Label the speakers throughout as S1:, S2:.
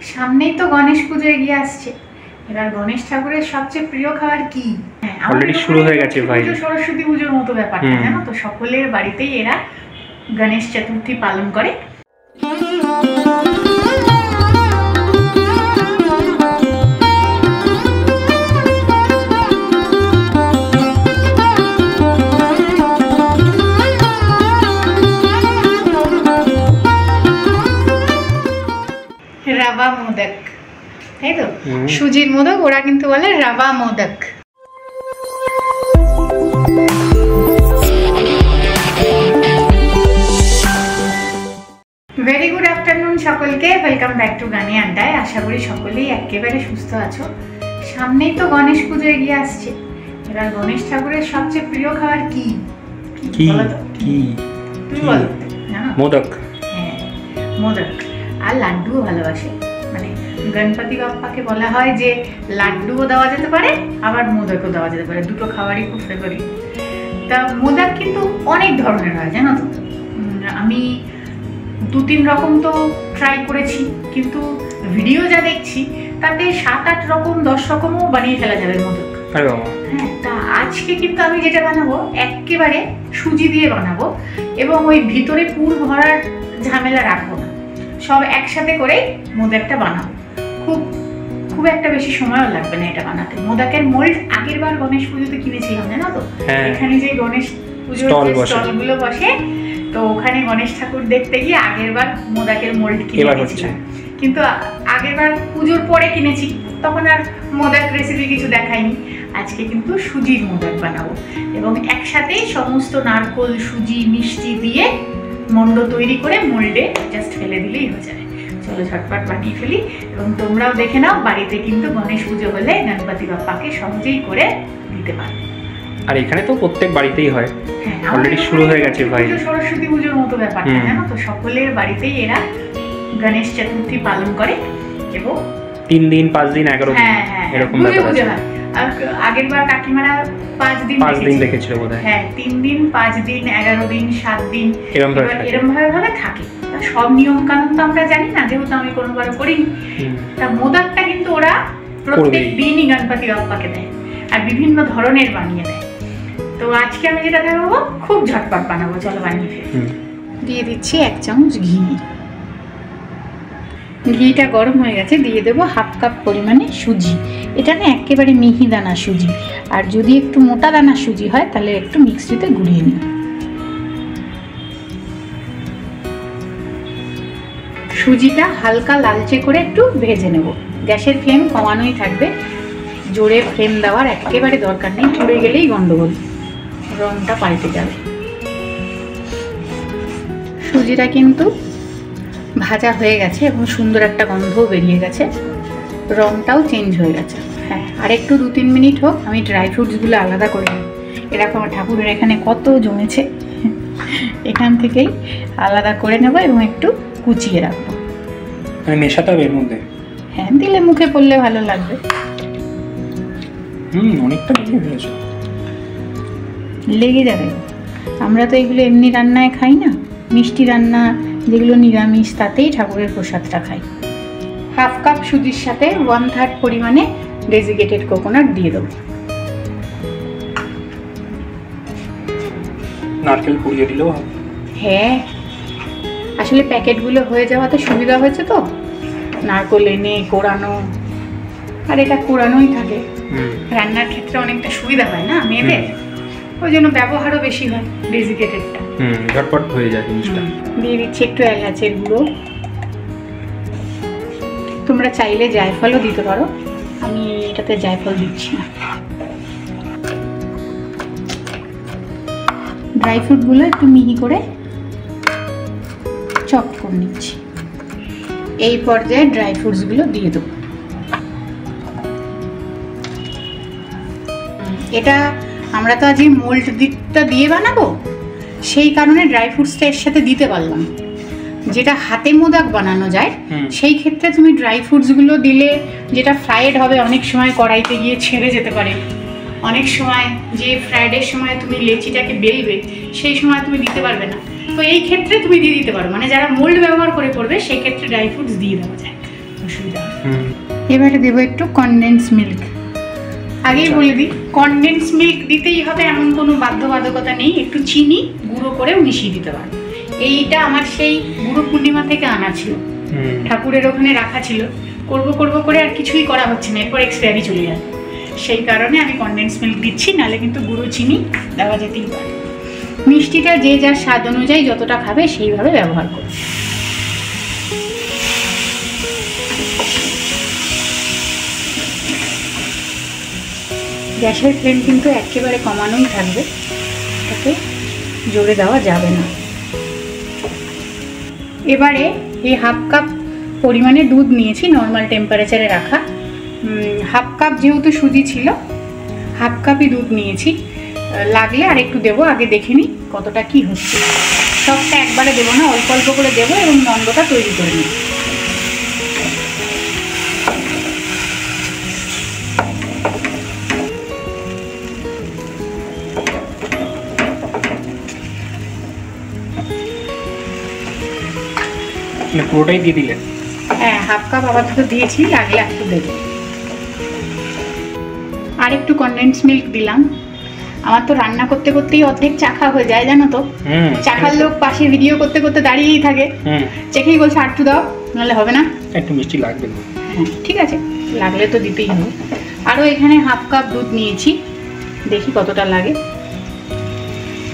S1: সামনেই তো গণেশ পুজো এগিয়ে আসছে। এবার গণেশ ঠাকুরের সবচেয়ে প্রিয় খাবার কি?
S2: অলরেডি শুরু হয়ে গেছে ভাই।
S1: সরস্বতী পুজোর মতো ব্যাপারটা, জানো তো, সকলের বাড়িতেই এরা গণেশ চতুর্থী পালন করে। রাবা মোদক, তাই তো? সুজির মোদক, ওরা কিন্তু বলে রাবা মোদক। ভেরি গুড আফটারনুন সকলকে, ওয়েলকাম ব্যাক টু গানি আড্ডায়। আশা করি সকলেই একেবারে সুস্থ আছো। সামনেই তো গণেশ পুজো এগিয়ে আসছে। এবার গণেশ ঠাকুরের সবচেয়ে প্রিয় খাবার কি?
S2: কি কি
S1: তুই বল।
S2: মোদক।
S1: হ্যাঁ, মোদক। আর লাড্ডুও ভালোবাসে। মানে গণপতি বাপ্পাকে বলা হয় যে লাড্ডুও দেওয়া যেতে পারে, আবার মোদকও দেওয়া যেতে পারে, দুটো খাবারই খুব ফেভারিট। তা মোদক কিন্তু অনেক ধরনের হয়, জানো তো। আমি 2-3 রকম তো ট্রাই করেছি, কিন্তু ভিডিও যা দেখছি তাতে 7-8 রকম 10 রকমও বানিয়ে ফেলা যাবে মোদক। হ্যাঁ, তা আজকে কিন্তু আমি যেটা বানাবো একেবারে সুজি দিয়ে বানাবো, এবং ওই ভিতরে পুর ভরার ঝামেলা রাখবো না, সব একসাথে করে মোদকটা বানাবো। খুব একটা বেশি সময়ও লাগবে না এটা বানাতে। মোদকের মোল্ড আগের বার গণেশ পুজোতে কিনেছিলাম, জানো তো। এখানে যে গণেশ পুজোর স্টলগুলো বসে, তো ওখানে গণেশ ঠাকুর দেখতে গিয়ে আগের বার মোদকের মোল্ড কিনেছিলাম, কিন্তু আগের বার পুজোর পরে কিনেছি, তখন আর মোদক রেসিপি কিছু দেখাইনি। আজকে কিন্তু সুজির মোদক বানাবো, এবং একসাথেই সমস্ত নারকোল, সুজি, মিষ্টি দিয়ে মন্ড তৈরি করে মোল্ডে জাস্ট ফেলে দিলেই হয়ে যাবে। চলো ঝটপট বানিয়ে ফেলি, এবং তোমরাও দেখে নাও, বাড়িতে কিন্তু গণেশ পুজো হলে গণপতি বাপ্পাকে সহজেই করে দিতে পারো।
S2: আর এখানে তো প্রত্যেক বাড়িতেই হয়। হ্যাঁ, অলরেডি শুরু হয়ে গেছে ভাই।
S1: সরস্বতী পুজোর মতো ব্যাপারটা, জানো তো, সকলের বাড়িতেই এরা গণেশ চতুর্থী পালন করে, এবং
S2: 3 দিন 5 দিন 11 দিন এরকম ব্যাপার আছে।
S1: আর আগের বার কাকিমারা 5 দিন
S2: দেখেছিল বোধহয়।
S1: হ্যাঁ, 3 দিন 5 দিন 11 দিন 7 দিন এরকম ভাবে থাকে। সব নিয়ম কানুন তো আমরা জানি না, যেহেতু আমি কোনোবার করিনি। তা মোদকটা কিন্তু ওরা প্রত্যেক দিনই গণপতি বাপ্পাকে দেয়, আর বিভিন্ন ধরনের বানিয়ে দেয়। তো আজকে আমি যেটা দেখাবো খুব ঝটপট বানাবো, চলো বানিয়ে ফেলি। দিয়ে দিচ্ছি 1 চামচ ঘি। ঘিটা গরম হয়ে গেছে, দিয়ে দেবো 1/2 কাপ পরিমাণে সুজি। এটা না একেবারে মিহি দানা সুজি, আর যদি একটু মোটা দানা সুজি হয় তাহলে একটু মিক্সিতে গুঁড়িয়ে নিই। সুজিটা হালকা লালচে করে একটু ভেজে নেব। গ্যাসের ফ্লেম কমানোই থাকবে, জোরে ফ্লেম দেওয়ার একেবারে দরকার নেই, পুড়ে গেলেই গন্ডগোল, রংটা পাল্টে যাবে। সুজিটা কিন্তু ভাজা হয়ে গেছে এবং সুন্দর একটা গন্ধও বেরিয়ে গেছে, রংটাও চেঞ্জ হয়ে গেছে। হ্যাঁ, আর একটু 2-3 মিনিট হোক, আমি ড্রাই ফ্রুটসগুলো আলাদা করে নিই। এরকম আমার ঠাকুরের এখানে কত জমেছে, এখান থেকেই আলাদা করে নেব এবং একটু কুচিয়ে রাখবো।
S2: মেশাতে হবে এর মধ্যে?
S1: হ্যাঁ, দিলে মুখে পড়লে ভালো লাগবে।
S2: অনেকটা
S1: লেগে যাবে। আমরা তো এগুলো এমনি রান্নায় খাই না, মিষ্টি রান্না যেগুলো নিরামিষ তাতেই ঠাকুরের প্রসাদটা খাই। 1/2 কাপ সুজির সাথে 1/3 পরিমাণে ডেজিকেটেড কোকোনাট দিয়ে দেবো।
S2: নারকেল কুড়িয়ে দিলেও হবে।
S1: হ্যাঁ, আসলে প্যাকেটগুলো হয়ে যাওয়াতে সুবিধা হয়েছে তো, নারকেল এনে কোরানো, আর এটা কোরানোই থাকে। রান্নার ক্ষেত্রে অনেকটা সুবিধা হয় না মেয়েদের, ওই জন্য ব্যবহারও বেশি হয় ডেজিকেটেডটা।
S2: ঝটপট হয়ে যায় জিনিসটা।
S1: দিয়ে দিচ্ছি একটু এলাচের গুঁড়ো। তোমরা চাইলে জায়ফলও দিতে পারো, আমি এটাতে জায়ফল দিচ্ছি না। ড্রাই ফ্রুটগুলো একটু মিহি করে চপ করে নিচ্ছি। এই পর্যায়ে ড্রাই ফ্রুটসগুলো দিয়ে দেবো। এটা আমরা তো আজকে মোল্ডটা দিয়ে বানাবো, সেই কারণে ড্রাই ফ্রুটসটা এর সাথে দিতে পারলাম। যেটা হাতে মোদক বানানো যায় সেই ক্ষেত্রে তুমি ড্রাই ফ্রুটসগুলো দিলে যেটা ফ্রাইড হবে অনেক সময় কড়াইতে গিয়ে ছেড়ে যেতে পারে, অনেক সময় যে ফ্রাইডের সময় তুমি লেচিটাকে বেলবে সেই সময় তুমি দিতে পারবে না। তো এই ক্ষেত্রে তুমি দিয়ে দিতে পারো, মানে যারা মোল্ড ব্যবহার করে করবে সেই ক্ষেত্রে ড্রাই ফ্রুটস দিয়ে দেওয়া যায়। সুবিধা হবে। এবারে দেবো একটু কনডেন্স মিল্ক। আগেই বলে দিই, কনডেন্স মিল্ক দিতেই হবে এমন কোনো বাধ্যবাধকতা নেই, একটু চিনি গুঁড়ো করেও মিশিয়ে দিতে পারো। এইটা আমার সেই গুরু পূর্ণিমা থেকে আনা ছিল, ঠাকুরের ওখানে রাখা ছিল, করব করে আর কিছুই করা হচ্ছে না, এরপর এক্সপায়ারি চলে যাবে, সেই কারণে আমি কনডেন্স মিল্ক দিচ্ছি, নাহলে কিন্তু গুঁড়ো চিনি দেওয়া যেতেই পারে। মিষ্টিটা যে যার স্বাদ অনুযায়ী যতটা খাবে সেইভাবে ব্যবহার করবে। গ্যাসের ফ্লেম কিন্তু একেবারে কমানোই থাকবে, তাতে জোরে দেওয়া যাবে না। এবারে এই হাফ কাপ পরিমাণে দুধ নিয়েছি, নর্মাল টেম্পারেচারে রাখা। হাফ কাপ যেহেতু সুজি ছিল, হাফ কাপই দুধ নিয়েছি। লাগলে আর একটু দেবো, আগে দেখে নিই কতটা কি হচ্ছে। সবটা একবারে দেবো না, অল্প অল্প করে দেবো এবং মণ্ডটা তৈরি করে নিই।
S2: পুরোটাই দিয়ে দিলেন?
S1: হ্যাঁ, হাফ কাপ আপাতত দিয়েছি, লাগলে একটু দেবো। আর একটু কনডেন্স মিল্ক দিলাম। আমার তো রান্না করতে করতেই অর্ধেক চাখা হয়ে যায়, জানো তো। চাখার লোক পাশে ভিডিও করতে করতে দাঁড়িয়েই থাকে, চেখেই বলছে আর একটু দাও, নাহলে হবে না।
S2: একটু মিষ্টি লাগবে।
S1: হ্যাঁ ঠিক আছে, লাগলে তো দিতেই হবে। আরও এখানে হাফ কাপ দুধ নিয়েছি, দেখি কতটা লাগে।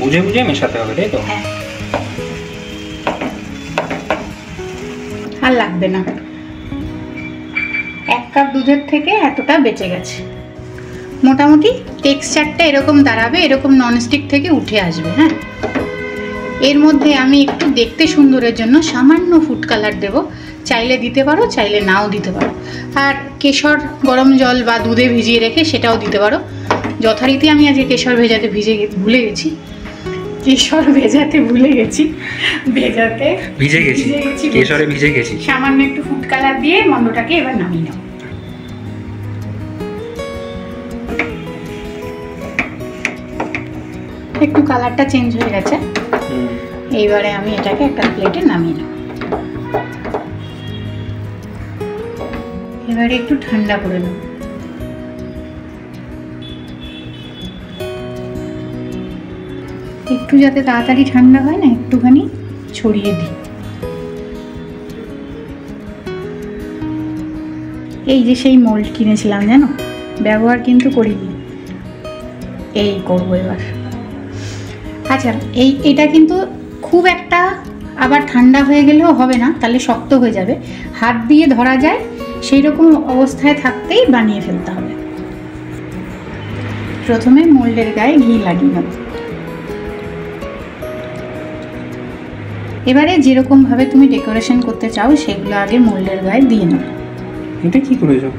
S2: বুঝে বুঝে মেশাতে হবে, তাই তো?
S1: হ্যাঁ, আর লাগবে না। 1 কাপ দুধের থেকে এতটা বেঁচে গেছে। মোটামুটি টেক্সচারটা এরকম দাঁড়াবে, এরকম ননস্টিক থেকে উঠে আসবে। হ্যাঁ, এর মধ্যে আমি একটু দেখতে সুন্দরের জন্য সামান্য ফুড কালার দেবো, চাইলে দিতে পারো, চাইলে নাও দিতে পারো। আর কেশর গরম জল বা দুধে ভিজিয়ে রেখে সেটাও দিতে পারো। যথারীতি আমি আজকে কেশর ভুলে গেছি, সামান্য একটু ফুড কালার দিয়ে মণ্ডটাকে এবার নামিয়ে নাও। একটু কালারটা চেঞ্জ হয়ে গেছে, এইবারে আমি এটাকে একটা প্লেটে নামিয়ে নেব। এবারে একটু ঠান্ডা করে নেব। একটু যাতে তাড়াতাড়ি ঠান্ডা হয় না, একটুখানি ছড়িয়ে দিই। এই যে সেই মোল্ড কিনেছিলাম জানো, ব্যবহার কিন্তু করিনি, এই করবো এবার। আচ্ছা, এটা কিন্তু খুব একটা আবার ঠান্ডা হয়ে গেলেও হবে না, তাহলে শক্ত হয়ে যাবে। হাত দিয়ে ধরা যায় সেই রকম অবস্থায় থাকতেই বানিয়ে ফেলতে হবে। প্রথমে মোল্ডের গায়ে ঘি লাগিয়ে নেব। এবারে যেরকম ভাবে তুমি ডেকোরেশন করতে চাও সেগুলো আগে মোল্ডের গায়ে দিয়ে নেব।
S2: এটা কি করেছো?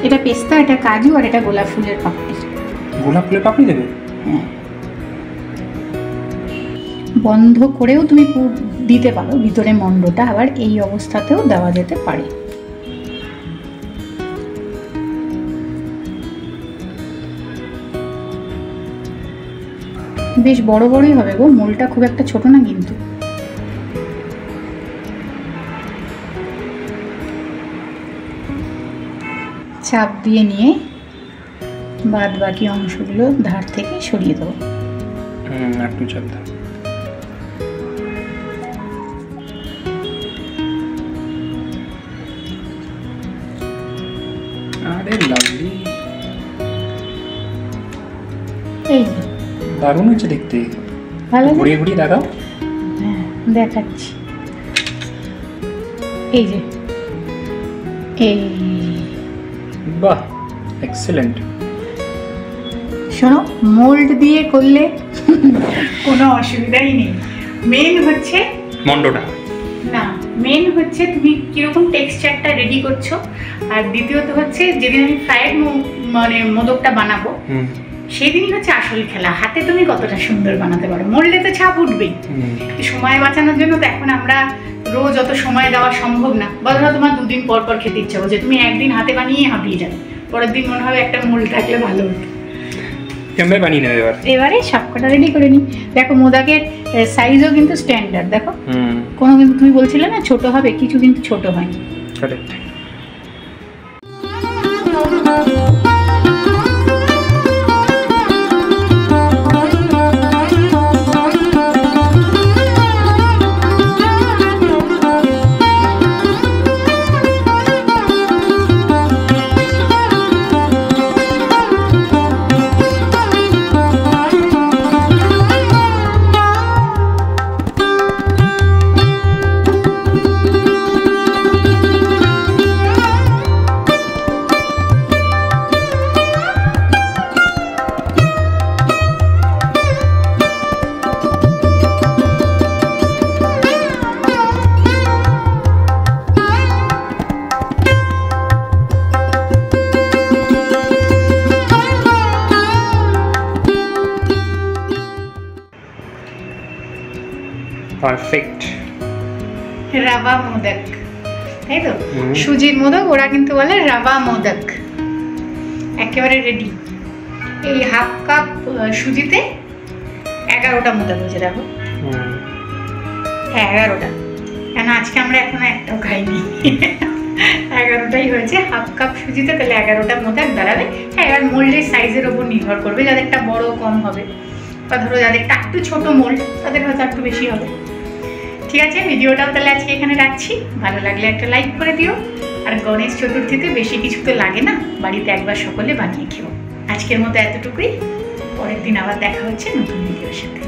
S1: এটা পেস্তা, এটা কাজু, আর এটা গোলাপ ফুলের পাপড়ি।
S2: গোলাপ ফুলের পাপড়ি দেবে?
S1: হ্যাঁ, বন্ধ করেও তুমি দিতে পারো ভিতরে মণ্ডটা, আবার এই অবস্থাতেও দেওয়া যেতে পারে। বেশ বড় বড়ই হবে গো, মোলটা খুব একটা ছোট না কিন্তু। চাপ দিয়ে নিয়ে বাদ বাকি অংশগুলো ধার থেকে সরিয়ে দেবো।
S2: একটু চাপ দাও। আরে লাভলি,
S1: এই যে
S2: দারুণ হচ্ছে দেখতে।
S1: ভালো
S2: ঘুরিয়ে ঘুরিয়ে দেখাও।
S1: হ্যাঁ দেখাচ্ছি, এই যে এই।
S2: বাহ, এক্সেলেন্ট।
S1: শোনো, মোল্ড দিয়ে করলে কোনো অসুবিধাই নেই। মেন হচ্ছে
S2: মণ্ডটা,
S1: না মেন হচ্ছে তুমি কিরকম টেক্সচারটা রেডি করছো। আর দ্বিতীয়ত হচ্ছে যেদিন আমি ফ্রাইড মোদকটা বানাবো সেদিনই হচ্ছে আসল খেলা, হাতে তুমি কতটা সুন্দর বানাতে পারো। মোল্ডে তো ছাপ উঠবেই, সময় বাঁচানোর জন্য তো এখন আমরা রোজ অত সময় দেওয়া সম্ভব না। বা ধরো তোমার 2 দিন পর পর খেতে ইচ্ছা করছে, তুমি একদিন হাতে বানিয়ে হাঁপিয়ে যাবে, পরের দিন মনে হবে একটা মোল্ড থাকলে ভালো হতো।
S2: বানিয়ে নেবে
S1: এবারে সবকটা রেডি করে নিই। দেখো মোদকের সাইজও কিন্তু স্ট্যান্ডার্ড, দেখো কোনো কিন্তু তুমি বলছিলে না ছোট হবে, কিছু কিন্তু ছোট হয়নি।
S2: কারেক্ট। পারফেক্ট।
S1: রাবা মোদক, তাই তো? সুজির মোদক, ওরা কিন্তু বলে রাবা মোদক। একেবারে রেডি। এই হাফ কাপ সুজিতে 11টা মোদক হয়েছে, দেখো। হ্যাঁ 11টা, কেন আজকে আমরা এখনো একটাও খাইনি। 11টাই হয়েছে হাফ কাপ সুজিতে, তাহলে 11টা মোদক দাঁড়াবে। হ্যাঁ, এবার মোল্ডের সাইজের ওপর নির্ভর করবে, যাদেরটা বড় কম হবে, বা ধরো যাদেরটা একটু ছোট মোল্ড তাদের হয়তো একটু বেশি হবে। ঠিক আছে, ভিডিওটাও তাহলে আজকে এখানে রাখছি। ভালো লাগলে একটা লাইক করে দিও। আর গণেশ চতুর্থীতে বেশি কিছু তো লাগে না, বাড়িতে একবার সকলে বানিয়ে খেও। আজকের মতো এতটুকুই। পরের দিন আবার দেখা হচ্ছে নতুন ভিডিওর সাথে।